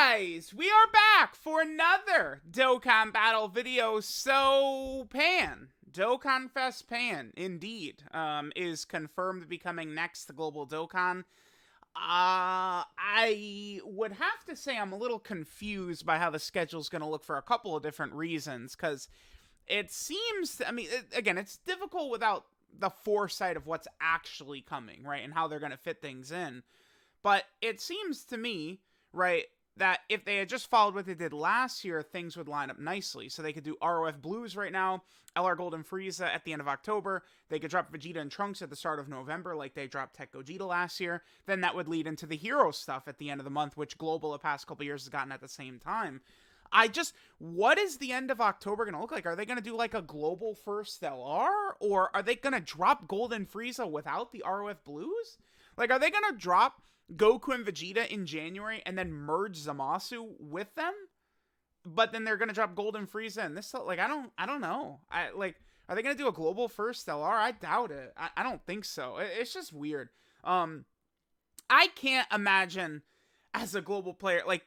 guys, we are back for another Dokkan battle video. So, DokkanFest Pan, indeed, is confirmed to be coming next to Global Dokkan. I would have to say I'm a little confused by how the schedule's going to look for a couple of different reasons, because it seems, again, it's difficult without the foresight of what's actually coming, right, and how they're going to fit things in. But it seems to me, right, that if they had just followed what they did last year, things would line up nicely. So they could do ROF Blues right now, LR Golden Frieza at the end of October. They could drop Vegeta and Trunks at the start of November, like they dropped Tech Gogeta last year. Then that would lead into the Hero stuff at the end of the month, which Global the past couple years has gotten at the same time. What is the end of October going to look like? Are they going to do like a Global first LR? Or are they going to drop Golden Frieza without the ROF Blues? Like, are they going to drop Goku and Vegeta in January and then merge Zamasu with them? But then they're going to drop Golden Frieza and this, like, I don't know. Are they going to do a Global first LR? I doubt it. I don't think so. It's just weird. I can't imagine as a Global player, like,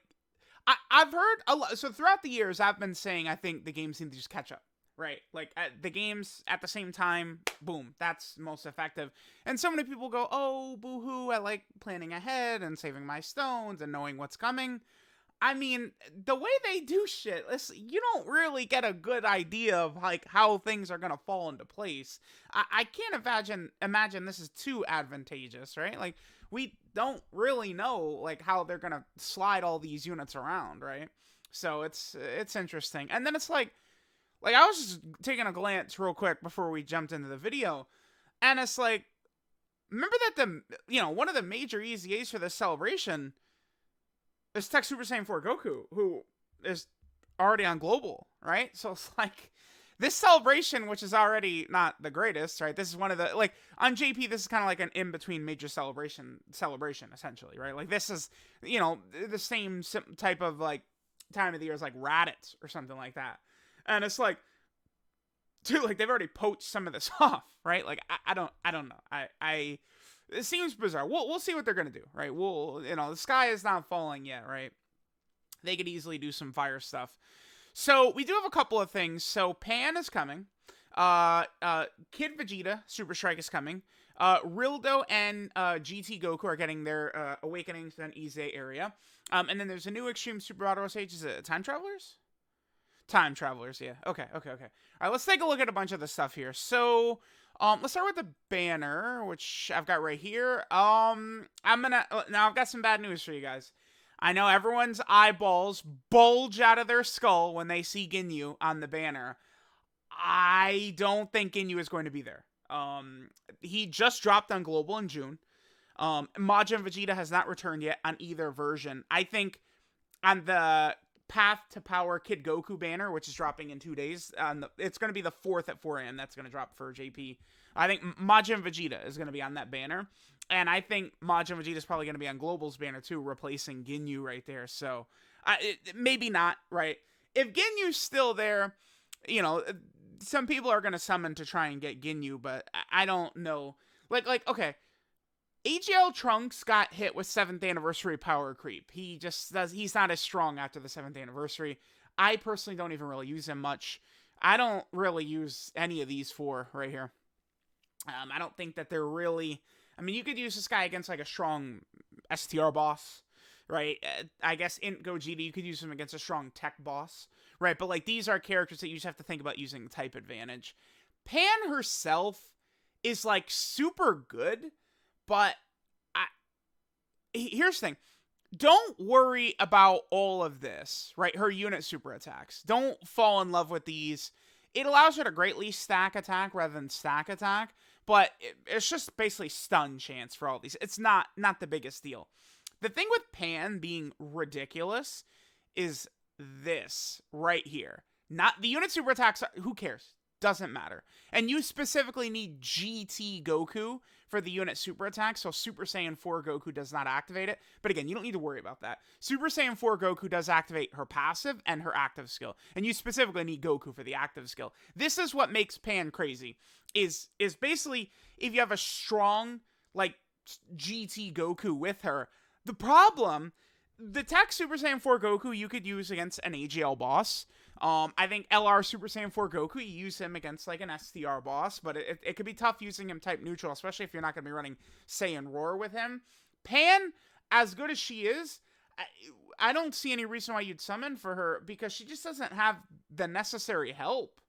I've heard a lot. So throughout the years, I've been saying I think the games need to just catch up, right? Like, the games at the same time, boom, that's most effective. And so many people go, oh, boo-hoo, I like planning ahead and saving my stones and knowing what's coming. I mean, the way they do shit, you don't really get a good idea of, like, how things are going to fall into place. I can't imagine this is too advantageous, right? Like, we don't really know, like, how they're going to slide all these units around, right? So it's interesting. And then it's like I was just taking a glance real quick before we jumped into the video, and it's like, remember that one of the major EZAs for this celebration is Tech Super Saiyan 4 Goku, who is already on Global, right? So it's like, this celebration, which is already not the greatest, right? This is one of the, like, on JP, this is kind of like an in-between major celebration, essentially, right? Like, this is, the same type of, like, time of the year as, like, Raditz or something like that. And it's like, dude, like, they've already poached some of this off, right? Like, I don't know. It seems bizarre. We'll see what they're gonna do, right? The sky is not falling yet, right? They could easily do some fire stuff. So we do have a couple of things. So Pan is coming. Kid Vegeta Super Strike is coming. Rildo and GT Goku are getting their awakenings in EZA area. And then there's a new Extreme Super Battle stage. Is it Time Travelers? Time Travelers, yeah. Okay. All right, let's take a look at a bunch of the stuff here. So, let's start with the banner, which I've got right here. Now I've got some bad news for you guys. I know everyone's eyeballs bulge out of their skull when they see Ginyu on the banner. I don't think Ginyu is going to be there. He just dropped on Global in June. Majin Vegeta has not returned yet on either version. I think on the Path to Power Kid Goku banner, which is dropping in 2 days, it's going to be the 4th at 4 a.m. That's going to drop for JP. I think Majin Vegeta is going to be on that banner. And I think Majin Vegeta is probably going to be on Global's banner too, replacing Ginyu right there. So, maybe not, right? If Ginyu's still there, some people are going to summon to try and get Ginyu, but I don't know. Okay. AGL Trunks got hit with 7th anniversary power creep. He's not as strong after the 7th anniversary. I personally don't even really use him much. I don't really use any of these 4 right here. I don't think that they're really, you could use this guy against like a strong STR boss, right? I guess in Gogeta, you could use him against a strong tech boss, right? But like, these are characters that you just have to think about using type advantage. Pan herself is like super good, but here's the thing. Don't worry about all of this, right? Her unit super attacks. Don't fall in love with these. It allows her to greatly stack attack rather than stack attack, but it's just basically stun chance for all these. It's not the biggest deal. The thing with Pan being ridiculous is this right here. Not the unit super attacks. Who cares? Doesn't matter. And you specifically need GT Goku for the unit super attack, so Super Saiyan 4 Goku does not activate it. But again, you don't need to worry about that. Super Saiyan 4 Goku does activate her passive and her active skill. And you specifically need Goku for the active skill. This is what makes Pan crazy. Is basically, if you have a strong, like, GT Goku with her, the problem the tech Super Saiyan 4 Goku you could use against an AGL boss. I think LR Super Saiyan 4 Goku, you use him against like an STR boss, but it could be tough using him type neutral, especially if you're not going to be running Saiyan Roar with him. Pan, as good as she is, I don't see any reason why you'd summon for her because she just doesn't have the necessary help.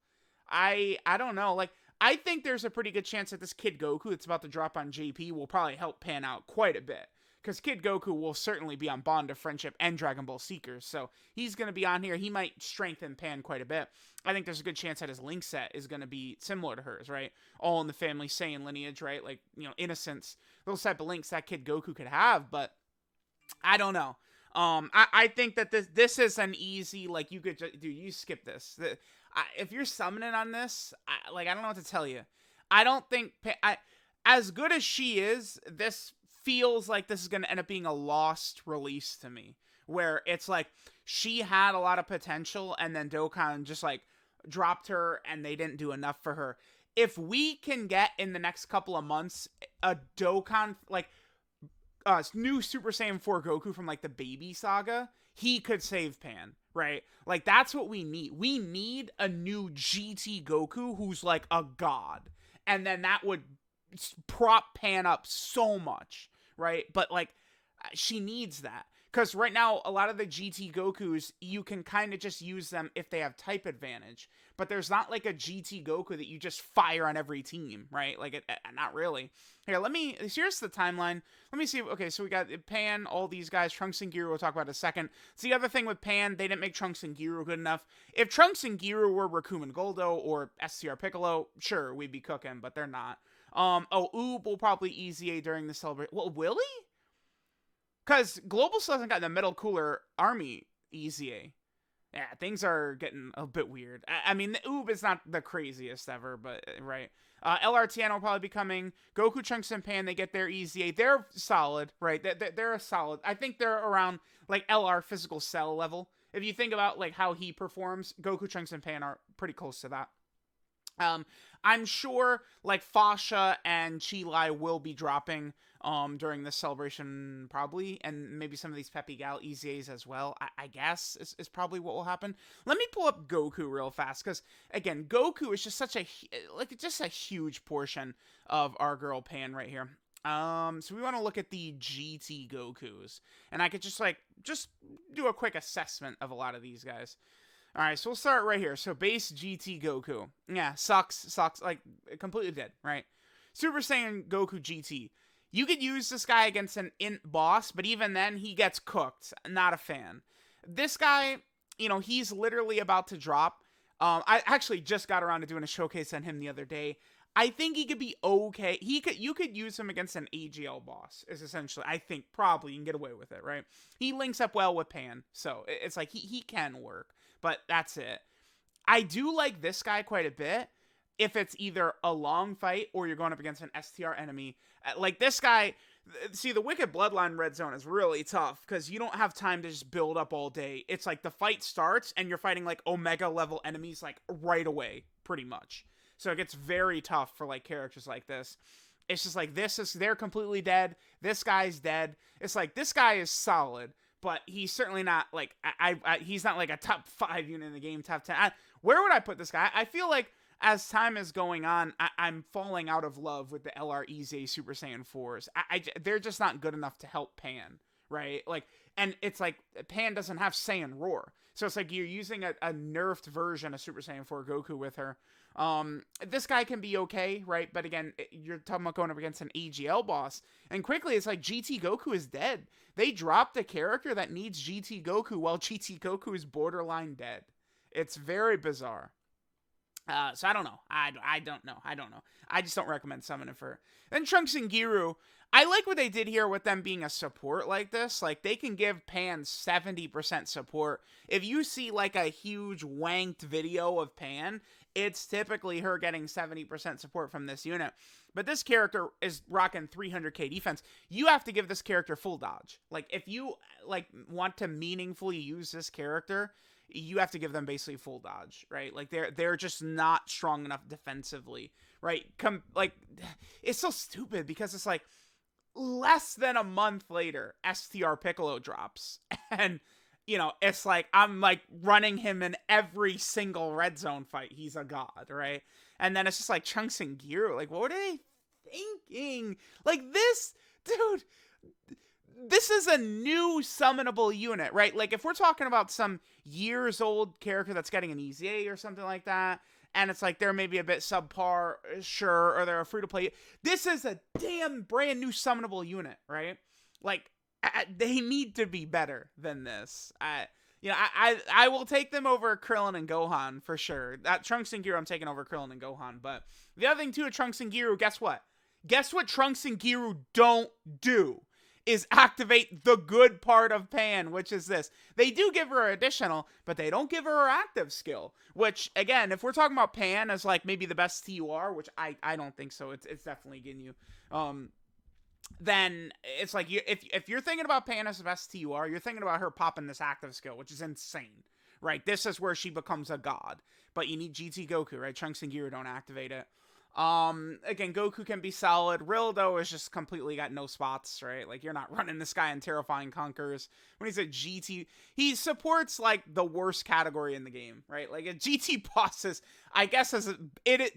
I don't know. Like, I think there's a pretty good chance that this Kid Goku that's about to drop on JP will probably help Pan out quite a bit. Because Kid Goku will certainly be on Bond of Friendship and Dragon Ball Seekers. So he's going to be on here. He might strengthen Pan quite a bit. I think there's a good chance that his link set is going to be similar to hers, right? All in the family Saiyan lineage, right? Like, Innocence. Those type of links that Kid Goku could have. But I don't know. I think that this is an easy, like, you could just, dude, you skip this. If you're summoning on this, I don't know what to tell you. I don't think, as good as she is, this feels like this is going to end up being a lost release to me, where it's like she had a lot of potential and then Dokkan just like dropped her and they didn't do enough for her. If we can get in the next couple of months a Dokkan, like new Super Saiyan 4 Goku from like the Baby Saga, he could save Pan, right? Like that's what we need. We need a new GT Goku who's like a god, and then that would prop Pan up so much, right? But like she needs that, because right now a lot of the GT Gokus, you can kind of just use them if they have type advantage, but there's not like a GT Goku that you just fire on every team, right? Like not really. Here, here's the timeline. Let me see. Okay, so we got Pan, all these guys, Trunks and Giru we'll talk about in a second. It's the other thing with Pan, they didn't make Trunks and Giru good enough. If Trunks and Giru were Raccoon Goldo or STR Piccolo, sure, we'd be cooking, but they're not. Oob will probably EZA during the celebration. Well, will he? Because Global still hasn't gotten the Metal Cooler Army EZA. Yeah, things are getting a bit weird. I mean, the Oob is not the craziest ever, but, right. LRTN will probably be coming. Goku, Trunks, and Pan, they get their EZA. They're solid, right? They're a solid. I think they're around, like, LR physical cell level. If you think about, like, how he performs, Goku, Trunks, and Pan are pretty close to that. I'm sure like Fasha and Chi-Lai will be dropping during this celebration probably, and maybe some of these Peppy Gal EZAs as well, I guess is probably what will happen. Let me pull up Goku real fast, because again, Goku is just such a huge portion of our girl Pan right here. So we want to look at the GT Gokus, and I could just do a quick assessment of a lot of these guys. Alright, so we'll start right here. So, base GT Goku. Yeah, sucks, like, completely dead, right? Super Saiyan Goku GT. You could use this guy against an int boss, but even then, he gets cooked. Not a fan. This guy, he's literally about to drop. I actually just got around to doing a showcase on him the other day. I think he could be okay. You could use him against an AGL boss, is essentially, I think, probably you can get away with it, right? He links up well with Pan, so it's like he can work. But that's it. I do like this guy quite a bit if it's either a long fight or you're going up against an STR enemy. Like this guy, see, the Wicked Bloodline red zone is really tough because you don't have time to just build up all day. It's like the fight starts and you're fighting like Omega level enemies like right away, pretty much. So it gets very tough for like characters like this. It's just like they're completely dead. This guy's dead. It's like this guy is solid, but he's certainly not like he's not like a top 5 unit in the game, top 10. Where would I put this guy? I feel like as time is going on, I'm falling out of love with the LREZ Super Saiyan 4s. They're just not good enough to help Pan, right? Like, and it's like Pan doesn't have Saiyan Roar, so it's like you're using a nerfed version of Super Saiyan 4 Goku with her. This guy can be okay, right? But again, you're talking about going up against an AGL boss, and quickly it's like GT Goku is dead. They dropped a character that needs GT Goku while GT Goku is borderline dead. It's very bizarre. So I don't know. I don't know. I just don't recommend summoning for her. Then Trunks and Giru. I like what they did here with them being a support like this. Like, they can give Pan 70% support. If you see, like, a huge wanked video of Pan, it's typically her getting 70% support from this unit. But this character is rocking 300k defense. You have to give this character full dodge. Like, if you, like, want to meaningfully use this character, you have to give them basically full dodge, right? Like, they're just not strong enough defensively, right? It's so stupid because it's like, less than a month later, STR Piccolo drops. And, it's like, I'm like running him in every single red zone fight. He's a god, right? And then it's just like Trunks and Gyro. Like, what are they thinking? Like, this, dude, this is a new summonable unit, right? Like, if we're talking about some years old character that's getting an EZA or something like that, and it's like they're maybe a bit subpar, sure, or they're a free-to-play. This is a damn brand new summonable unit, right? Like, they need to be better than this. I will take them over Krillin and Gohan for sure. Trunks and Gyro, I'm taking over Krillin and Gohan. But the other thing too with Trunks and Gyro, guess what? Guess what Trunks and Gyro don't do? Is activate the good part of Pan, which is this. They do give her additional, but they don't give her active skill, which, again, if we're talking about Pan as, like, maybe the best TUR, which I don't think so, it's definitely Ginyu, then it's like, if you're thinking about Pan as the best TUR, you're thinking about her popping this active skill, which is insane, right? This is where she becomes a god, but you need GT Goku, right? Trunks and Gyro don't activate it. Again, Goku can be solid. Rildo is just completely got no spots, right? Like, you're not running this guy in Terrifying Conquerors. When he's a GT, he supports, like, the worst category in the game, right? Like, a GT boss is, I guess,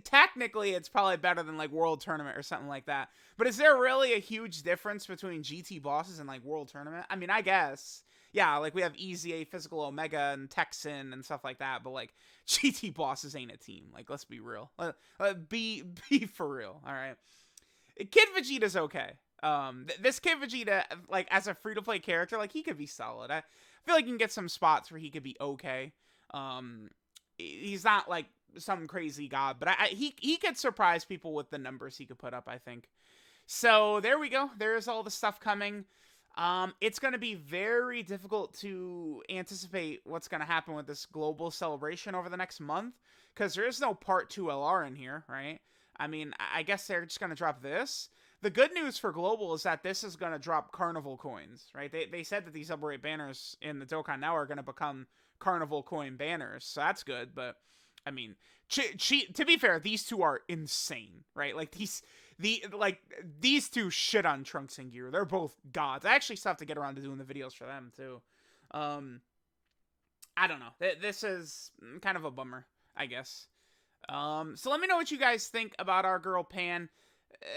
technically, it's probably better than, like, World Tournament or something like that. But is there really a huge difference between GT bosses and, like, World Tournament? I mean, I guess. Yeah, like, we have EZA, Physical Omega, and Texan, and stuff like that, but, like, GT bosses ain't a team. Like, let's be real. Be for real, alright? Kid Vegeta's okay. This Kid Vegeta, like, as a free-to-play character, like, he could be solid. I feel like you can get some spots where he could be okay. He's not, like, some crazy god, but he could surprise people with the numbers he could put up, I think. So, there we go. There's all the stuff coming. It's going to be very difficult to anticipate what's going to happen with this global celebration over the next month, because there is no part 2 LR in here, right? I mean, I guess they're just going to drop this. The good news for global is that this is going to drop carnival coins, right? They said that these upgrade banners in the Dokkan now are going to become carnival coin banners, so that's good, but I mean, to be fair, these two are insane, right? Like, these two shit on Trunks and Gyro. They're both gods. I actually still have to get around to doing the videos for them, too. I don't know. This is kind of a bummer, I guess. So let me know what you guys think about our girl Pan.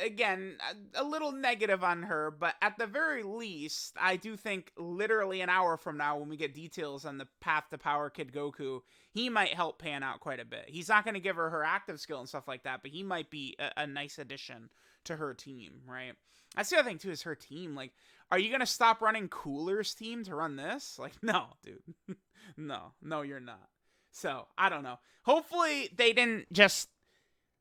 Again, a little negative on her, but at the very least, I do think literally an hour from now, when we get details on the path to Power Kid Goku, he might help Pan out quite a bit. He's not going to give her active skill and stuff like that, but he might be a nice addition to her team, right? That's the other thing, too, is her team. Like, are you going to stop running Cooler's team to run this? Like, no, dude. No, you're not. So, I don't know. Hopefully, they didn't just...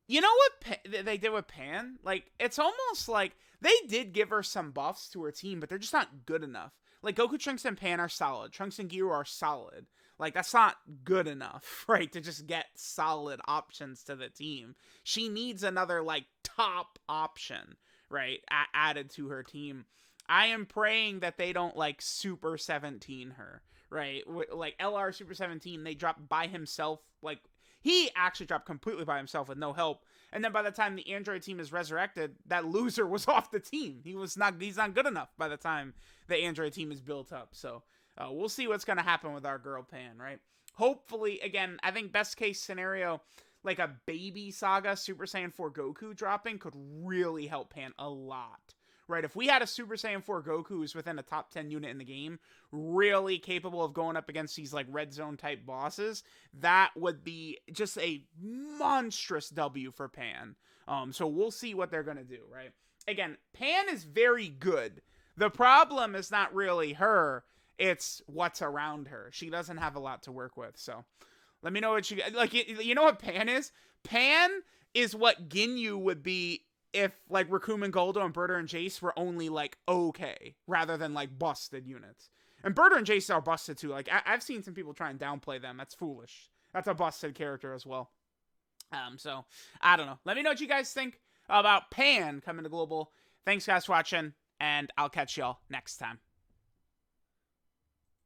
You know what they did with Pan? Like, it's almost like they did give her some buffs to her team, but they're just not good enough. Like, Goku, Trunks, and Pan are solid. Trunks and Gyro are solid. Like, that's not good enough, right, to just get solid options to the team. She needs another, like, top option, right, added to her team. I am praying that they don't, like, Super 17 her, right? Like, LR Super 17, they drop by himself, like... He actually dropped completely by himself with no help. And then by the time the Android team is resurrected, that loser was off the team. He's not good enough by the time the Android team is built up. So we'll see what's going to happen with our girl Pan, right? Hopefully, again, I think best case scenario, like a baby Saga Super Saiyan 4 Goku dropping could really help Pan a lot. Right, if we had a Super Saiyan 4 Goku who's within a top 10 unit in the game, really capable of going up against these, like, red zone type bosses, that would be just a monstrous W for Pan. So we'll see what they're going to do, right? Again, Pan is very good. The problem is not really her, it's what's around her. She doesn't have a lot to work with, so let me know what you... Like, you know what Pan is? Pan is what Ginyu would be if, like, Raccoon and Goldo and Berta and Jace were only, like, okay, rather than, like, busted units. And Berta and Jace are busted, too. Like, I've seen some people try and downplay them. That's foolish. That's a busted character as well. So, I don't know. Let me know what you guys think about Pan coming to Global. Thanks, guys, for watching, and I'll catch y'all next time.